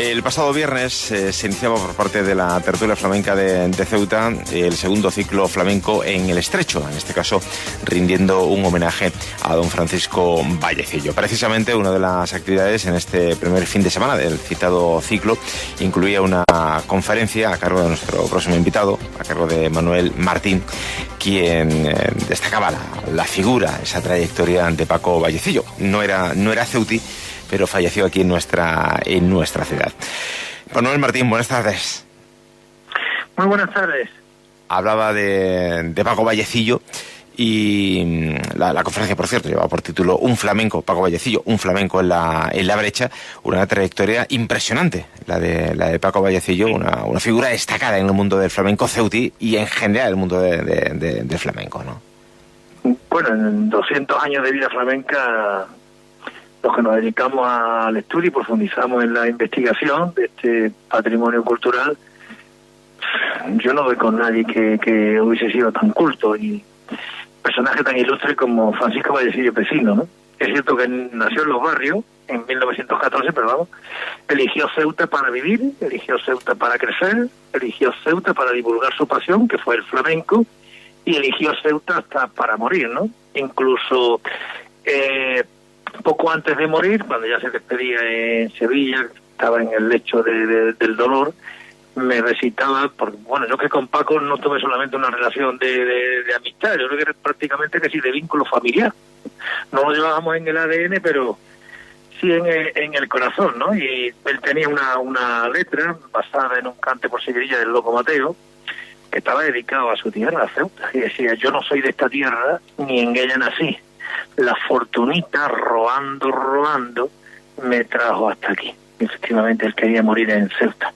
El pasado viernes se iniciaba por parte de la tertulia flamenca de Ceuta el segundo ciclo flamenco en el Estrecho, en este caso rindiendo un homenaje a don Francisco Vallecillo. Precisamente una de las actividades en este primer fin de semana del citado ciclo incluía una conferencia a cargo de nuestro próximo invitado, a cargo de Manuel Martín, quien destacaba la figura, esa trayectoria de Paco Vallecillo. No era ceutí, pero falleció aquí en nuestra ciudad. Manuel Martín, buenas tardes. Muy buenas tardes. Hablaba de Paco Vallecillo y la conferencia, por cierto, llevaba por título Un flamenco, Paco Vallecillo, un flamenco en la brecha, una trayectoria impresionante, la de Paco Vallecillo, una figura destacada en el mundo del flamenco ceutí y en general el mundo del flamenco, ¿no? Bueno, en 200 años de vida flamenca, los que nos dedicamos al estudio y profundizamos en la investigación de este patrimonio cultural, yo no doy con nadie que hubiese sido tan culto y personaje tan ilustre como Francisco Vallecillo Pecino, ¿no? Es cierto que nació en Los Barrios en 1914, pero vamos, eligió Ceuta para vivir, eligió Ceuta para crecer, eligió Ceuta para divulgar su pasión, que fue el flamenco, y eligió Ceuta hasta para morir, ¿no? Incluso poco antes de morir, cuando ya se despedía en Sevilla, estaba en el lecho del dolor, me recitaba, porque bueno, yo que con Paco no tuve solamente una relación de amistad, yo creo que prácticamente que sí de vínculo familiar. No lo llevábamos en el ADN, pero sí en el corazón, ¿no? Y él tenía una letra basada en un cante por Sevilla del Loco Mateo, que estaba dedicado a su tierra, a Ceuta, y decía: yo no soy de esta tierra, ni en ella nací. La fortunita, robando, me trajo hasta aquí. Y efectivamente, él quería morir en Ceuta.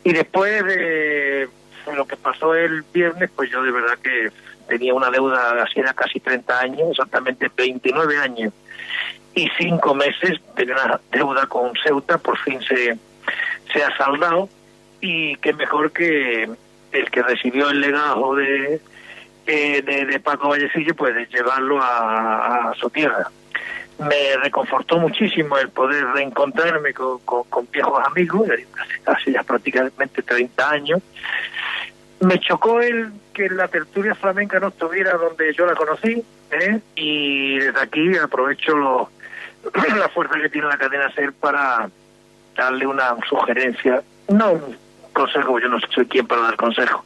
Y después de lo que pasó el viernes, pues yo de verdad que tenía una deuda, hacía casi 30 años, exactamente 29 años y 5 meses, tenía una deuda con Ceuta, por fin se ha saldado, y qué mejor que el que recibió el legado de Paco Vallecillo, pues de llevarlo a su tierra. Me reconfortó muchísimo el poder reencontrarme con viejos amigos, hace ya prácticamente 30 años. Me chocó que la tertulia flamenca no estuviera donde yo la conocí, y desde aquí aprovecho la fuerza que tiene la cadena SER para darle una sugerencia, no un consejo, yo no soy quien para dar consejo,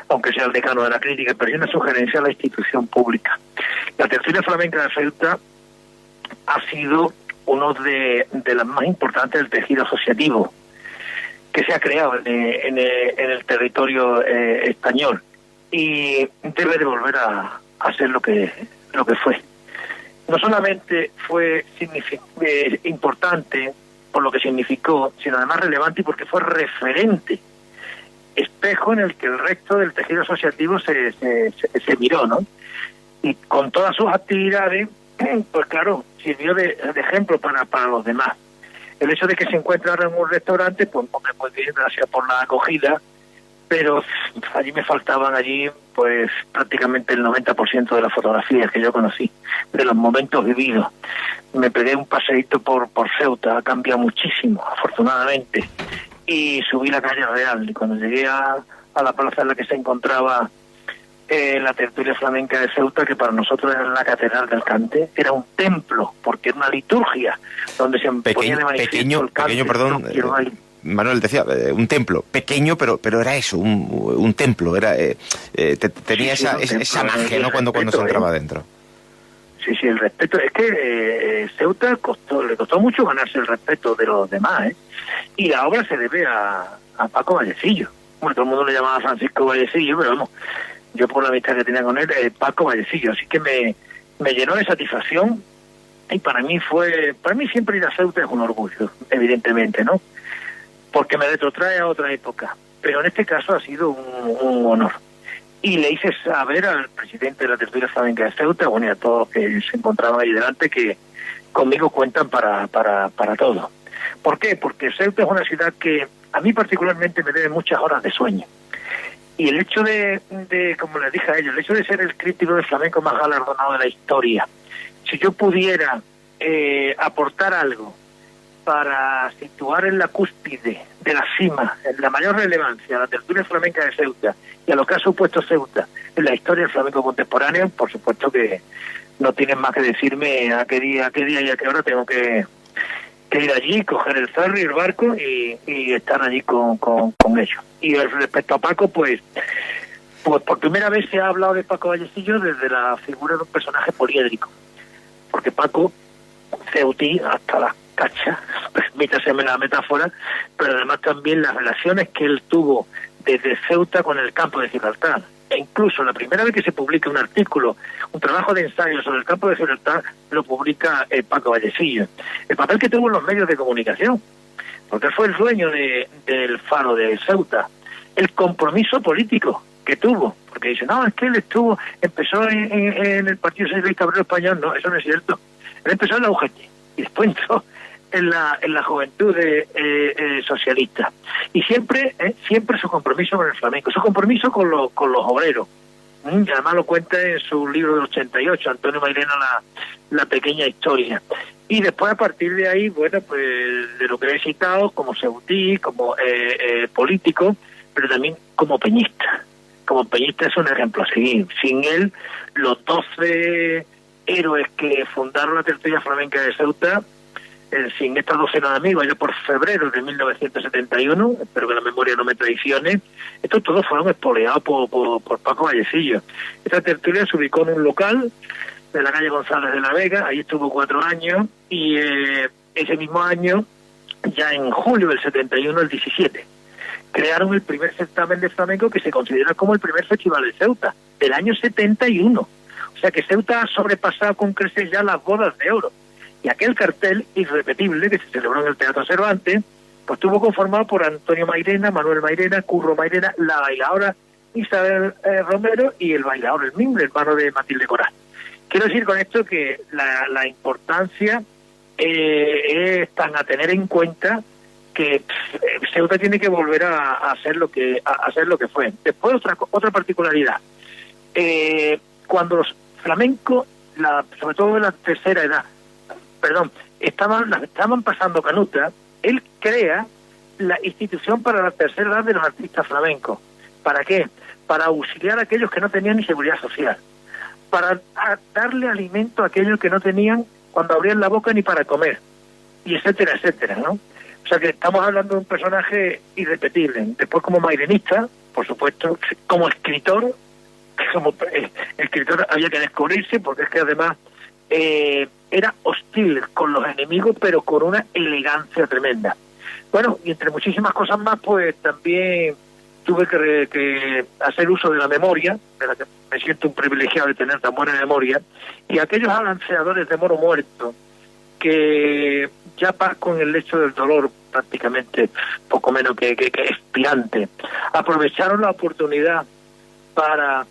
aunque sea el decano de la crítica, pero es una sugerencia a la institución pública. La tertulia flamenca de Ceuta ha sido uno de las más importantes del tejido asociativo que se ha creado en el territorio español, y debe de volver a ser lo que fue. No solamente fue importante por lo que significó, sino además relevante porque fue referente, espejo en el que el resto del tejido asociativo se miró, ¿no? Y con todas sus actividades, pues claro, sirvió de ejemplo para los demás. El hecho de que se encuentre ahora en un restaurante, pues muy bien, gracias por la acogida, pero allí me faltaban pues prácticamente el 90% de las fotografías que yo conocí, de los momentos vividos. Me pegué un paseíto por Ceuta, ha cambiado muchísimo, afortunadamente, y subí la calle Real, y cuando llegué a la plaza en la que se encontraba la tertulia flamenca de Ceuta, que para nosotros era la catedral del cante, era un templo, porque era una liturgia donde se ponía de manifiesto el cante. Pequeño, perdón, Manuel decía, un templo, pequeño, pero era eso, un templo, era tenía esa magia, ¿no?, cuando se entraba dentro. Sí, el respeto, es que Ceuta le costó mucho ganarse el respeto de los demás, y la obra se debe a Paco Vallecillo. Bueno, todo el mundo le llamaba Francisco Vallecillo, pero vamos, yo por la amistad que tenía con él, Paco Vallecillo, así que me llenó de satisfacción, y para mí siempre ir a Ceuta es un orgullo, evidentemente, ¿no? Porque me retrotrae a otra época, pero en este caso ha sido un honor. Y le hice saber al presidente de la tertulia flamenca de Ceuta, bueno, y a todos los que se encontraban ahí delante, que conmigo cuentan para todo. ¿Por qué? Porque Ceuta es una ciudad que a mí particularmente me debe muchas horas de sueño. Y el hecho de como les dije a ellos, el hecho de ser el crítico de flamenco más galardonado de la historia, si yo pudiera aportar algo para situar en la cúspide de la cima, en la mayor relevancia, la tertulia flamenca de Ceuta y a lo que ha supuesto Ceuta en la historia del flamenco contemporáneo, por supuesto que no tienen más que decirme a qué día y a qué hora tengo que ir allí, coger el ferry, el barco y estar allí con ellos. Y respecto a Paco, pues por primera vez se ha hablado de Paco Vallecillo desde la figura de un personaje poliédrico, porque Paco, ceutí hasta las cachas, permítaseme la metáfora, pero además también las relaciones que él tuvo desde Ceuta con el campo de Gibraltar. E incluso la primera vez que se publica un artículo, un trabajo de ensayo sobre el campo de Gibraltar, lo publica Paco Vallecillo. El papel que tuvo en los medios de comunicación, porque él fue el dueño del Faro de Ceuta. El compromiso político que tuvo, porque dice, no, es que él empezó en el Partido Socialista Obrero Español. No, eso no es cierto. Él empezó en la UGT y después entró en la juventud socialista. Y siempre su compromiso con el flamenco, su compromiso con los obreros. Y además lo cuenta en su libro del 88, Antonio Mairena, la pequeña historia. Y después, a partir de ahí, bueno, pues de lo que he citado, como ceutí, como político, pero también como peñista. Como peñista es un ejemplo a seguir. Sin él, los 12 héroes que fundaron la tertulia flamenca de Ceuta, sin esta docena de amigos, allá por febrero de 1971, espero que la memoria no me traicione, estos todos fueron espoleados por Paco Vallecillo. Esta tertulia se ubicó en un local de la calle González de la Vega, ahí estuvo 4 años, y ese mismo año, ya en julio del 71, el 17, crearon el primer certamen de flamenco que se considera como el primer festival de Ceuta, del año 71. O sea que Ceuta ha sobrepasado con creces ya las bodas de oro. Y aquel cartel irrepetible que se celebró en el Teatro Cervantes, pues estuvo conformado por Antonio Mairena, Manuel Mairena, Curro Mairena, la bailadora Isabel Romero y el bailador El Mimbre, hermano de Matilde Coral. Quiero decir con esto que la importancia es tan a tener en cuenta que Ceuta tiene que volver a hacer lo que fue. Después otra particularidad. Cuando los flamencos, sobre todo de la tercera edad, estaban pasando canuta, él crea la institución para la tercera edad de los artistas flamencos. ¿Para qué? Para auxiliar a aquellos que no tenían ni seguridad social, para darle alimento a aquellos que no tenían cuando abrían la boca ni para comer, y etcétera, etcétera, ¿no? O sea que estamos hablando de un personaje irrepetible. Después como mairenista, por supuesto, como escritor había que descubrirse, porque es que además era hostil con los enemigos, pero con una elegancia tremenda. Bueno, y entre muchísimas cosas más, pues también tuve que hacer uso de la memoria, de la que me siento un privilegiado de tener tan buena memoria, y aquellos alanceadores de moro muerto, que ya Paco en el lecho del dolor, prácticamente poco menos que expirante, aprovecharon la oportunidad para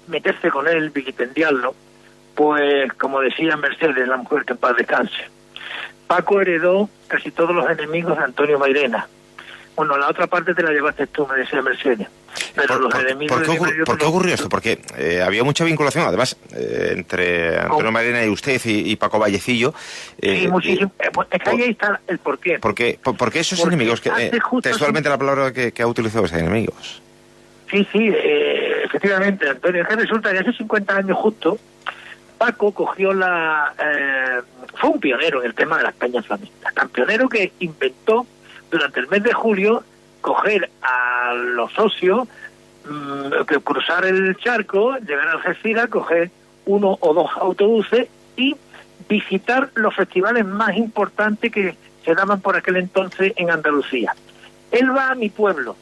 meterse con él, vilipendiarlo. Pues, como decía Mercedes, la mujer que en paz descanse, Paco heredó casi todos los enemigos de Antonio Mairena. Bueno, la otra parte te la llevaste tú, me decía Mercedes. Pero los enemigos ¿Por qué ocurrió esto? Porque había mucha vinculación, además, entre Antonio Mairena y usted y Paco Vallecillo. Sí, muchísimo. Es que ahí está el porqué. ¿Por qué esos enemigos? Textualmente la palabra que ha utilizado es enemigos. Sí, efectivamente, Antonio. Es que resulta que hace 50 años justo, Paco cogió fue un pionero en el tema de las peñas flamencas. Tan pionero que inventó durante el mes de julio coger a los socios, que cruzar el charco, llegar a Algeciras, coger 1 o 2 autobuses y visitar los festivales más importantes que se daban por aquel entonces en Andalucía. Él va a mi pueblo.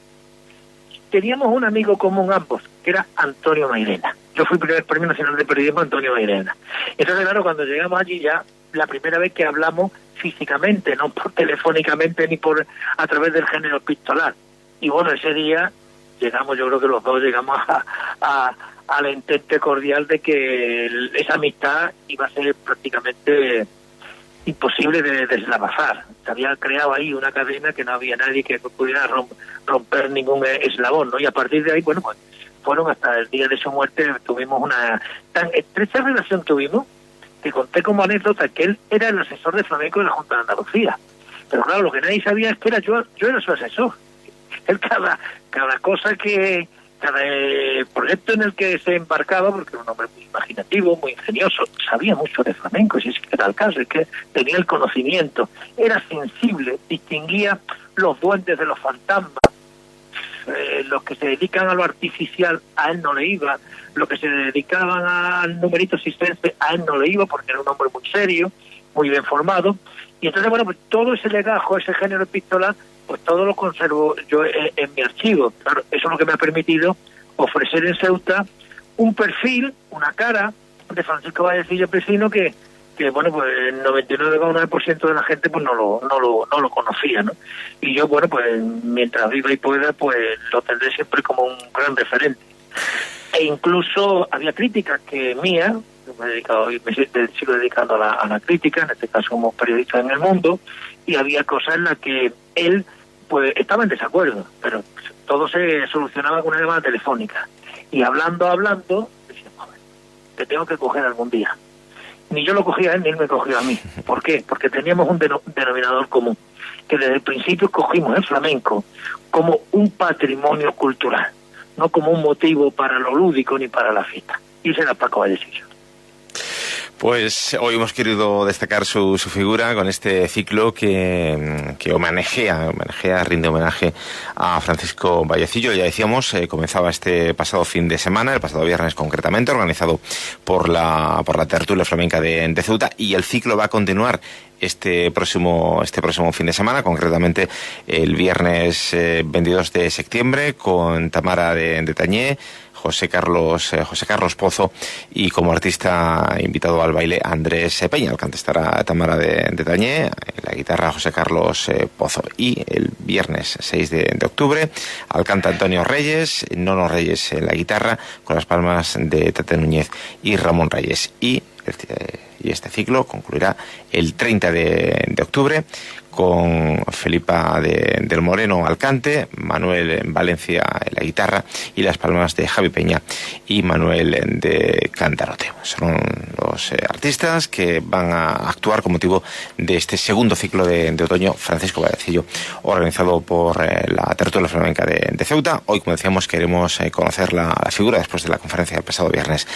Teníamos un amigo común ambos, que era Antonio Mairena. Yo fui primer Premio Nacional de Periodismo Antonio Mairena. Entonces, claro, cuando llegamos allí ya, la primera vez que hablamos físicamente, no por telefónicamente ni a través del género epistolar. Y bueno, ese día yo creo que los dos llegamos al entente cordial de que esa amistad iba a ser prácticamente imposible de deslabazar. Se había creado ahí una cadena que no había nadie que pudiera romper ningún eslabón, ¿no? Y a partir de ahí, bueno, pues fueron hasta el día de su muerte, tuvimos una tan estrecha relación que conté como anécdota que él era el asesor de flamenco de la Junta de Andalucía. Pero claro, lo que nadie sabía es que yo era su asesor. Él cada cosa cada proyecto en el que se embarcaba, porque era un hombre muy imaginativo, muy ingenioso, sabía mucho de flamenco, si es que era el caso, es que tenía el conocimiento, era sensible, distinguía los duendes de los fantasmas, los que se dedican a lo artificial, a él no le iba, los que se dedicaban al numerito cistense, a él no le iba, porque era un hombre muy serio, muy bien formado, y entonces, bueno, pues todo ese legajo, ese género epistolar, pues todo lo conservo yo en mi archivo. Claro, eso es lo que me ha permitido ofrecer en Ceuta un perfil, una cara de Francisco Vallecillo Presino que bueno, pues el 99,9% de la gente pues no lo conocía, ¿no? Y yo, bueno, pues mientras viva y pueda, pues lo tendré siempre como un gran referente. E incluso había críticas que mías, me sigo dedicando a la crítica, en este caso como periodista en El Mundo, y había cosas en las que él pues estaba en desacuerdo, pero todo se solucionaba con una llamada telefónica. Y hablando, decía, te tengo que coger algún día. Ni yo lo cogía a él, ni él me cogió a mí. ¿Por qué? Porque teníamos un denominador común, que desde el principio cogimos el flamenco como un patrimonio cultural, no como un motivo para lo lúdico ni para la fiesta. Y ese era Paco Vallecillo. Pues hoy hemos querido destacar su figura con este ciclo que rinde homenaje a Francisco Vallecillo. Ya decíamos, comenzaba este pasado fin de semana, el pasado viernes concretamente, organizado por la tertulia flamenca de Ceuta, y el ciclo va a continuar este próximo fin de semana, concretamente el viernes 22 de septiembre, con Tamara de Tañé, José Carlos Pozo, y como artista invitado al baile Andrés Peña. Al cante estará Tamara de Tañé, en la guitarra José Carlos Pozo. Y el viernes 6 de octubre al cante Antonio Reyes, Nono Reyes en la guitarra, con las palmas de Tate Núñez y Ramón Reyes. Y este ciclo concluirá el 30 de octubre con Felipa del Moreno al cante, Manuel Valencia en la guitarra y las palmas de Javi Peña y Manuel de Cantarote. Son los artistas que van a actuar con motivo de este segundo ciclo de otoño Francisco Vallecillo, organizado por la tertulia flamenca de Ceuta. Hoy, como decíamos, queremos conocer la figura, después de la conferencia del pasado viernes,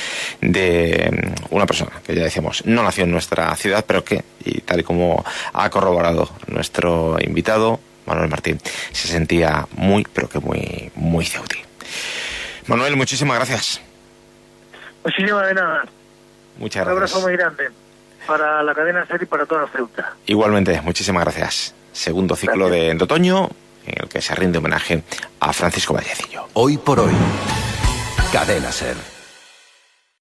de una persona que, ya decíamos, no nació en nuestra ciudad, pero que, y tal y como ha corroborado nuestro invitado, Manuel Martín, se sentía muy, pero que muy, muy ceutí. Manuel, muchísimas gracias. Muchísimas de nada. Muchas gracias. Un abrazo muy grande para la cadena SER y para toda Ceuta. Igualmente, muchísimas gracias. Segundo ciclo de otoño, en el que se rinde homenaje a Francisco Vallecillo. Hoy por hoy, Cadena SER.